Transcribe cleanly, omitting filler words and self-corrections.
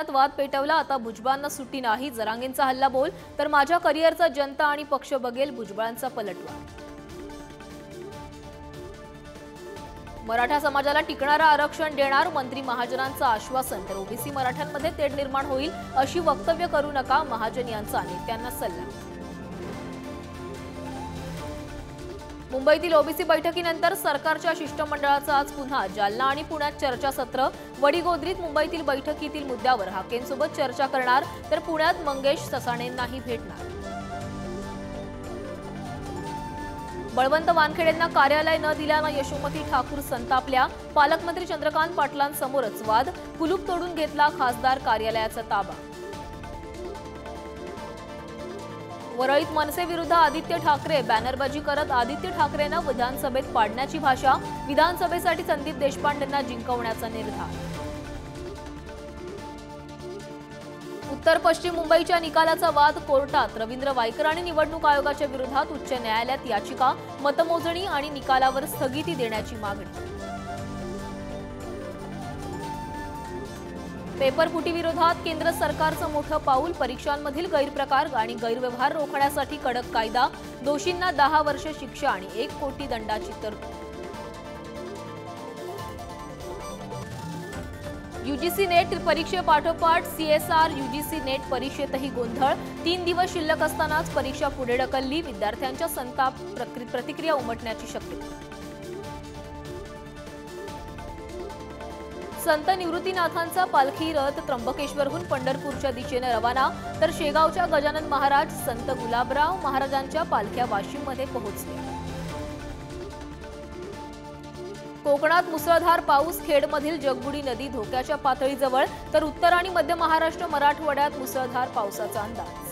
वाद पेटवला। आता भुजबळांना सुट्टी नाही। जरांगेंचा हल्ला बोल तर माझ्या करिअरचा जनता आणि पक्ष बघेल। भुजबळांचा पलटवार। मराठा समाजाला टिकणारा आरक्षण देणार मंत्री महाजनांचं आश्वासन। तर ओबीसी मराठ्यांमध्ये तेढ निर्माण होईल अशी वक्तव्य करू नका। महाजन यांचा नेत्यांना सल्ला। मुंबईतील ओबीसी बैठकीनंतर सरकारच्या शिष्टमंडळाचं आज पुन्हा जालना आणि पुण्यात चर्चासत्र। वडीगोद्रीत मुंबईतील बैठकीतील मुद्द्यावर हाकेंसोबत चर्चा करणार। तर पुण्यात मंगेश ससाणेंनाही भेटणार। बळवंत वानखेडेंना कार्यालय न दिल्यानं यशोमती ठाकूर संतापल्या। पालकमंत्री चंद्रकांत पाटलांसमोरच वाद। कुलूप तोडून घेतला खासदार कार्यालयाचा ताबा। वरळीत मनसे विरुद्ध आदित्य ठाकरे बॅनरबाजी करत आदित्य ठाकरेंना विधानसभेत पाडण्याची भाषा। विधानसभेसाठी संदीप देशपांडेंना जिंकवण्याचा निर्धार। उत्तर पश्चिम मुंबईच्या निकालाचा वाद कोर्टात। रवींद्र वायकर आणि निवडणूक आयोगाच्या विरोधात उच्च न्यायालयात याचिका। मतमोजणी आणि निकालावर स्थगिती देण्याची मागणी। पेपरफुटी विरोधात केंद्र सरकारचं मोठं पाऊल। परीक्षांमधील गैरप्रकार आणि गैरव्यवहार रोखण्यासाठी कडक कायदा। दोषींना 10 वर्ष शिक्षा आणि 1 कोटी दंडाची तरतूद। यूजीसी नेट परीक्षेपाठोपाठ सीएसआर यूजीसी नेट परीक्षेतही गोंधळ। 3 दिवस शिल्लक असतानाच परीक्षा पुढे ढकलली। विद्यार्थ्यांच्या संताप प्रतिक्रिया उमटण्याची शक्यता। संत निवृत्तीनाथांचा पालखी रथ त्र्यंबकेश्वरहून पंढरपूरच्या दिशेने रवाना। तर शेगावच्या गजानन महाराज संत गुलाबराव महाराजांच्या पालख्या वाशिममध्ये पोहोचल्या। कोकणात मुसळधार पाऊस। खेडमधील जगबुडी नदी धोक्याच्या पातळीजवळ। तर उत्तर आणि मध्य महाराष्ट्र मराठवाड्यात मुसळधार पावसाचा अंदाज।